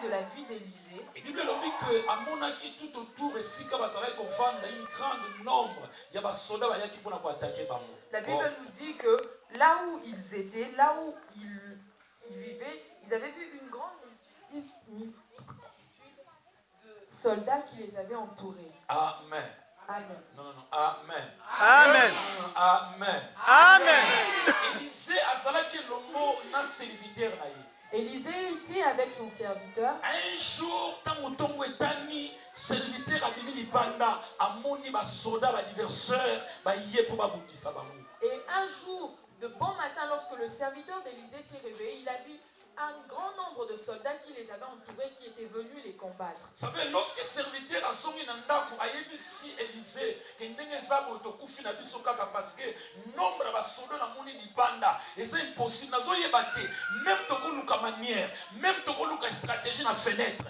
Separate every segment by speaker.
Speaker 1: de la vie d'Élisée.
Speaker 2: Et la Bible dit que à Monaki tout autour et si Kabasara qu'on vend une grande nombre, il y a des soldats qui pour attaquer Bango.
Speaker 1: La Bible nous dit que là où ils étaient, là où ils vivaient, ils avaient vu une grande multitude de soldats qui les avaient entourés.
Speaker 2: Amen.
Speaker 1: Amen.
Speaker 2: Non, non, non. Amen.
Speaker 3: Amen.
Speaker 2: Non, non, amen.
Speaker 3: Amen.
Speaker 2: Élisée a salaki le mot na serviteur na ye.
Speaker 1: Élisée était avec son serviteur.
Speaker 2: Un jour, tant que etani serviteur a bimi libanda amoni ba soda ba diverseur ba yé pour ba bundisa bango.
Speaker 1: Et un jour, de bon matin, lorsque le serviteur d'Élisée s'est réveillé, il a vu un grand nombre de soldats qui les avaient entourés, qui étaient venus les combattre.
Speaker 2: Vous savez, lorsque le serviteur a songi na ndako ayebi si Élisée que ndenge zabo to kufi na biso kaka parce que nombre ba soda na moni libanda et c'est impossible nazo yebate même to ko luka manière même to ko luka stratégie na fenêtre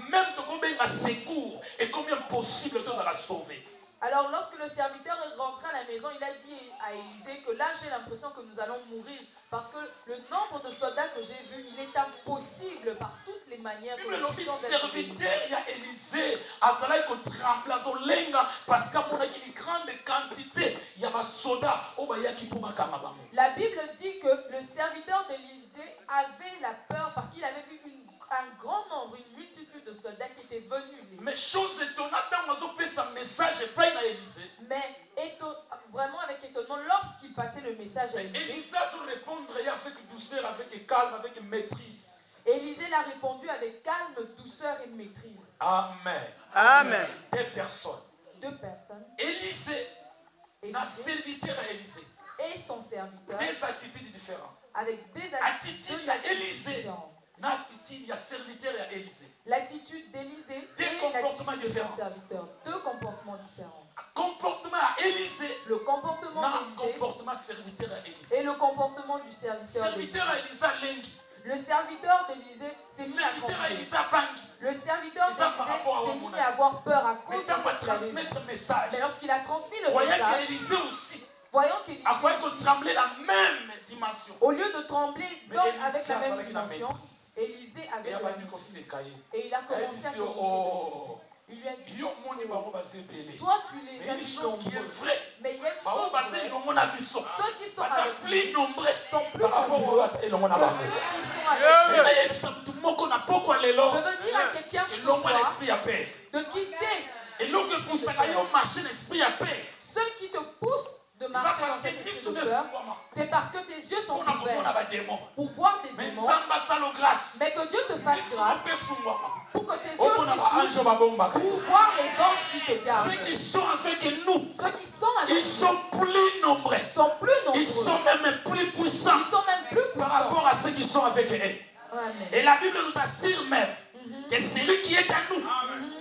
Speaker 2: même to ko benga secours et combien possible to za la sauver.
Speaker 1: Alors lorsque le serviteur est rentré à la maison, il a dit à Élisée que là j'ai l'impression que nous allons mourir parce que le nombre de soldats que j'ai vu, il est impossible par toutes les manières que nous puissions être
Speaker 2: serviteur, il y a Élisée, Azalaï ko tremble, Azolenga, parce qu'à mon avis, une grande quantité, il y a des soldats,
Speaker 1: La Bible dit que le serviteur d'Élisée avait la peur parce qu'il avait vu un grand nombre, une multitude de soldats qui étaient venus.
Speaker 2: Mais chose étonnante, on a fait un message plein à Élisée.
Speaker 1: Mais vraiment avec étonnant, lorsqu'il passait le message à Élisée,
Speaker 2: Élisée a répondu avec douceur, avec calme, avec maîtrise.
Speaker 1: Élisée l'a répondu avec calme, douceur et maîtrise.
Speaker 2: Amen.
Speaker 3: Amen.
Speaker 2: Deux personnes.
Speaker 1: Deux personnes.
Speaker 2: Élisée, un serviteur à Élisée.
Speaker 1: Et son serviteur.
Speaker 2: Des attitudes différentes.
Speaker 1: Avec des
Speaker 2: attitudes à Élisée. L'attitude, il y a serviteur et Élisée.
Speaker 1: L'attitude d'Élisée et
Speaker 2: comportements différents.
Speaker 1: De son serviteur. Deux comportements différents.
Speaker 2: Comportement à Élisée.
Speaker 1: Le comportement d'Élisée.
Speaker 2: Comportement serviteur à Élisée.
Speaker 1: Et le comportement du serviteur.
Speaker 2: Serviteur à Élisée Lengi.
Speaker 1: Le serviteur d'Élisée s'est mis à trembler. Le serviteur d'Élisée s'est mis à avoir peur à cause de
Speaker 2: transmettre le message.
Speaker 1: Mais lorsqu'il a transmis le message,
Speaker 2: Élisée aussi.
Speaker 1: Voyons qu'Élisée
Speaker 2: trembler la même dimension.
Speaker 1: Au lieu de trembler avec la même dimension, Élisée avait et il a commencé à se il lui a dit, toi tu les as mis nombreux. Mais il y a une chose vraie. Ceux qui sont avec
Speaker 2: plus nombreux
Speaker 1: sont plus nombreux que ceux qui sont avec Je veux dire à quelqu'un ce soir de quitter ceux qui te poussent de marcher dans cette esprit de peur, c'est parce que tes yeux sont ouverts pour voir des démons, mais que Dieu te fasse grâce pour que tes yeux s'ouvrent pour voir les anges qui te gardent.
Speaker 2: Ceux qui sont avec nous,
Speaker 1: ils
Speaker 2: sont plus nombreux, ils sont même plus puissants par rapport à ceux qui sont avec eux.
Speaker 1: Amen.
Speaker 2: Et la Bible nous assure même que celui qui est à nous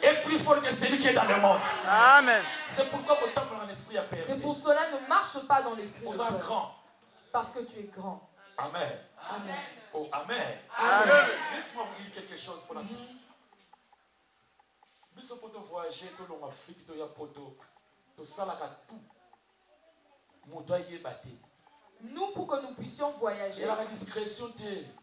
Speaker 2: est plus fort que celui qui est dans le monde.
Speaker 3: Amen.
Speaker 2: C'est pourquoi vous tombez dans l'esprit à perdre.
Speaker 1: C'est pour cela ne marche pas dans l'esprit.
Speaker 2: Vous êtes grand.
Speaker 1: Parce que tu es grand.
Speaker 2: Amen.
Speaker 1: Amen.
Speaker 2: Oh, amen.
Speaker 1: Amen.
Speaker 2: Laisse-moi vous dire quelque chose pour la suite. Nous sommes pour voyager tout en Afrique, tout ça là tout. Mon doigt y est battu.
Speaker 1: Nous, pour que nous puissions voyager,
Speaker 2: la discrétion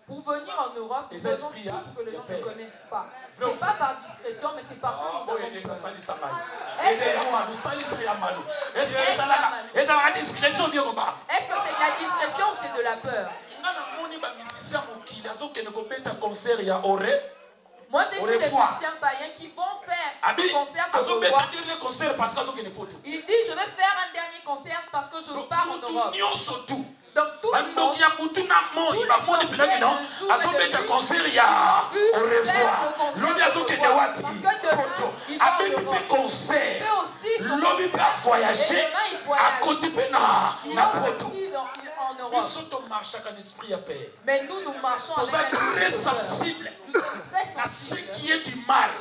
Speaker 1: pour venir en Europe, nous faisons tout pour que les gens ne connaissent pas. Ce n'est pas par discrétion, mais c'est parce que nous avons peur.
Speaker 2: Est-ce que
Speaker 1: c'est de la discrétion ou c'est de la peur? Moi, j'ai vu des musiciens païens qui vont faire un concert de revoir. Il dit, je vais faire un dernier concert parce que je repars en Europe. Donc tout le monde, tous les sorciers de
Speaker 2: concert, il y a au revoir. Concert. L'homme va voyager à côté de
Speaker 1: en Europe. Mais nous marchons avec un
Speaker 2: très sensible à ce qui est du mal.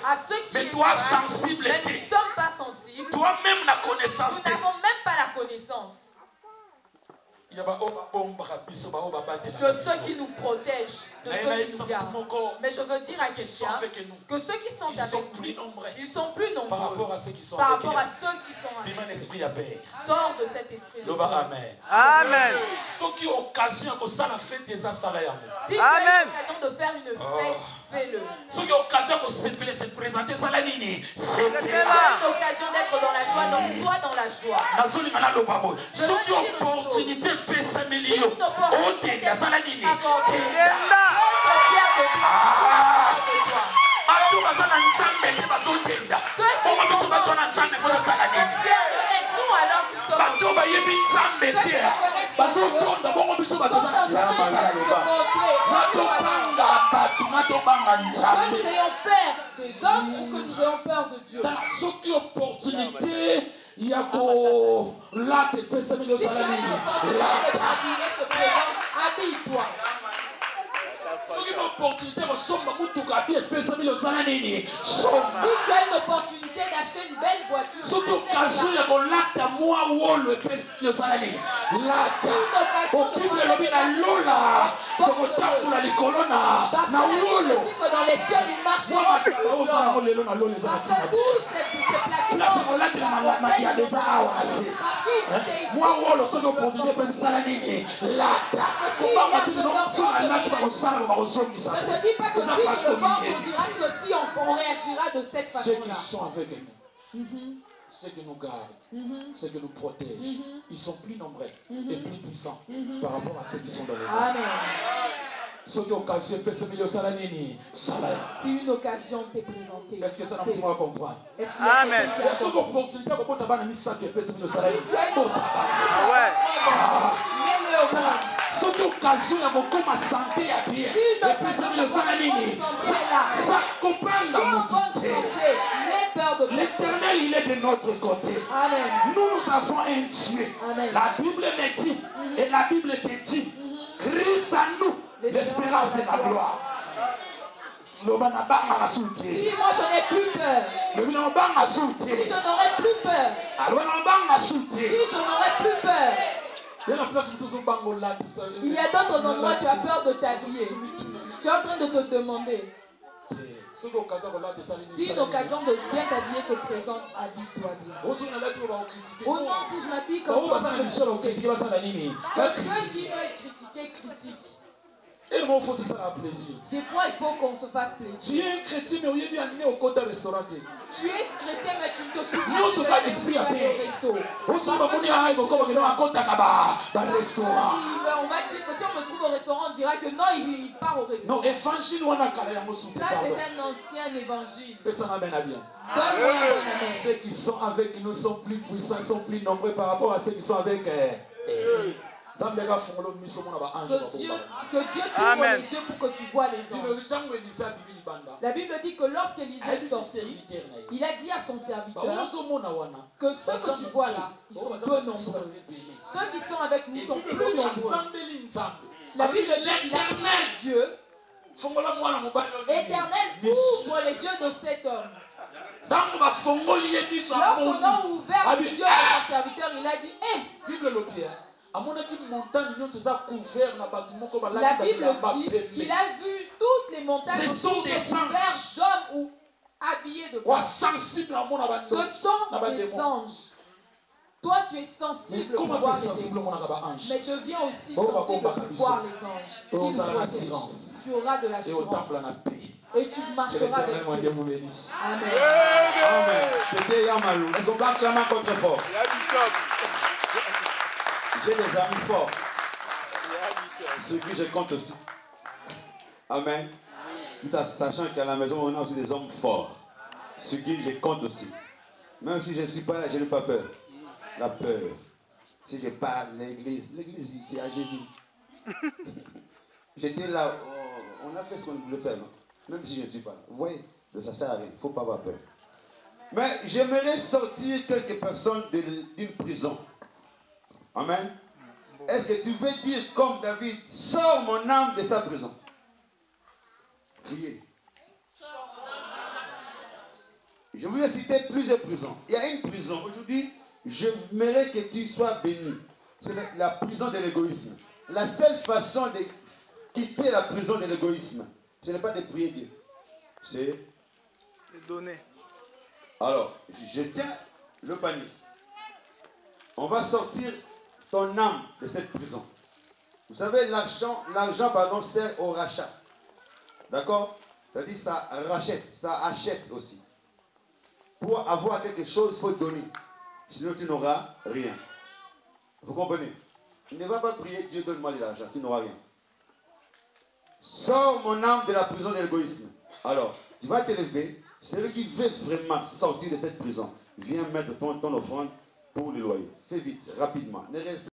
Speaker 2: Mais toi, sensible,
Speaker 1: mais nous ne sommes pas sensibles.
Speaker 2: Toi-même, la connaissance.
Speaker 1: Nous n'avons même pas la connaissance. De ceux qui nous protègent, de ceux qui nous gardent. Mais je veux dire à quelqu'un que ceux qui sont avec nous, ils sont plus nombreux par rapport à ceux qui sont avec nous. Sors de cet esprit.
Speaker 2: Amen.
Speaker 3: Amen.
Speaker 2: Ceux qui ont occasion de faire des
Speaker 1: si tu as l'occasion de faire une fête, fais-le.
Speaker 2: Si tu as l'occasion de se présenter, c'est là.
Speaker 1: C'est l'occasion d'être dans la joie, donc sois dans la joie.
Speaker 2: Si tu as l'opportunité de payer millions,
Speaker 1: que nous ayons peur des hommes ou que nous ayons peur de Dieu.
Speaker 2: Si opportunité, il y a que là, tu peux se mettre au salaire.
Speaker 1: Habille-toi.
Speaker 2: Si tu as une opportunité
Speaker 1: d'acheter une belle voiture, dans les cieux, il marche ne te dis pas que si je le vends, on dira ceci, on réagira de cette façon-là.
Speaker 2: Ceux qui sont avec nous, ceux qui nous gardent, ceux qui nous protègent, ils sont plus nombreux et plus puissants par rapport à ceux qui sont dans le monde.
Speaker 1: Amen.
Speaker 2: Si une occasion
Speaker 1: t'est présentée,
Speaker 2: est-ce que ça nous va comprendre?
Speaker 3: Amen.
Speaker 2: Si une opportunité, cette occasion ya kokoma santé ya bien ça comprend la montée. L'Éternel, il est de notre côté.
Speaker 1: Amen.
Speaker 2: Nous avons un Dieu.
Speaker 1: Amen.
Speaker 2: La Bible me dit et la Bible te dit Christ à nous l'espérance de la gloire.
Speaker 1: Si moi je n'ai plus peur, si je n'aurais plus peur, si je n'aurais plus peur, il y a d'autres endroits où tu as peur de t'habiller. Tu es en train de te demander si une occasion de bien t'habiller se présente, habille-toi bien. Ou non, si je m'habille comme ça, que ceux qui veulent critiquer, critiquent.
Speaker 2: Et le mot faut c'est ça la plaisir.
Speaker 1: Des fois, il faut qu'on se fasse plaisir.
Speaker 2: Tu es un chrétien, mais il y a un côté restaurant.
Speaker 1: Tu es chrétien, mais tu ne te souviens
Speaker 2: pas de l'esprit à paix. On va
Speaker 1: dire que si on me trouve au restaurant, on dira que non, il part au restaurant.
Speaker 2: Non, évangile,
Speaker 1: ça c'est un ancien évangile.
Speaker 2: Donne-moi un amen. Ceux qui sont avec nous sont plus puissants, sont plus nombreux par rapport à ceux qui sont avec que Dieu t'ouvre les yeux pour que tu vois les anges. La Bible dit que lorsqu'Élisée est sorti, il a dit à son serviteur que ceux que tu vois là, ils sont peu nombreux. Ceux qui sont avec nous sont plus nombreux. La Bible dit qu'il a prié Dieu. Éternel, ouvre les yeux de cet homme. Lorsqu'on a ouvert les yeux de son serviteur, il a dit la Bible dit qu'il a vu toutes les montagnes autour couvertes d'hommes ou habillés de quoi. Ce sont des anges. Toi, tu es sensible pour voir les démons, mais deviens aussi sensible pour voir les anges. Ils protègent. Tu auras de l'assurance. Et tu marcheras avec eux. Amen.
Speaker 4: Amen. C'était Yamalou. Est-ce qu'on va acclamer encore très fort? J'ai des amis forts. Ce que je compte aussi. Amen. Tout en sachant qu'à la maison, on a aussi des hommes forts. Ce qui je compte aussi. Même si je ne suis pas là, je n'ai pas peur. La peur. Si je parle l'église c'est à Jésus. J'étais là, on a fait ce qu'on voulait faire. Même si je ne suis pas là. Vous voyez, ça ne sert à rien. Il ne faut pas avoir peur. Mais j'aimerais sortir quelques personnes d'une prison. Amen. Est-ce que tu veux dire comme David, sors mon âme de sa prison? Priez. Je vous ai cité plusieurs prisons. Il y a une prison. Aujourd'hui, j'aimerais que tu sois béni. C'est la prison de l'égoïsme. La seule façon de quitter la prison de l'égoïsme, ce n'est pas de prier Dieu. C'est
Speaker 3: de donner.
Speaker 4: Alors, je tiens le panier. On va sortir ton âme de cette prison. Vous savez, l'argent, sert au rachat. D'accord? C'est-à-dire ça rachète, ça achète aussi. Pour avoir quelque chose, il faut donner. Sinon, tu n'auras rien. Vous comprenez? Ne va pas prier, Dieu donne-moi de l'argent, tu n'auras rien. Sors mon âme de la prison de l'égoïsme. Alors, tu vas te lever. Celui qui veut vraiment sortir de cette prison, viens mettre ton offrande pour le loyer. Fais vite, rapidement.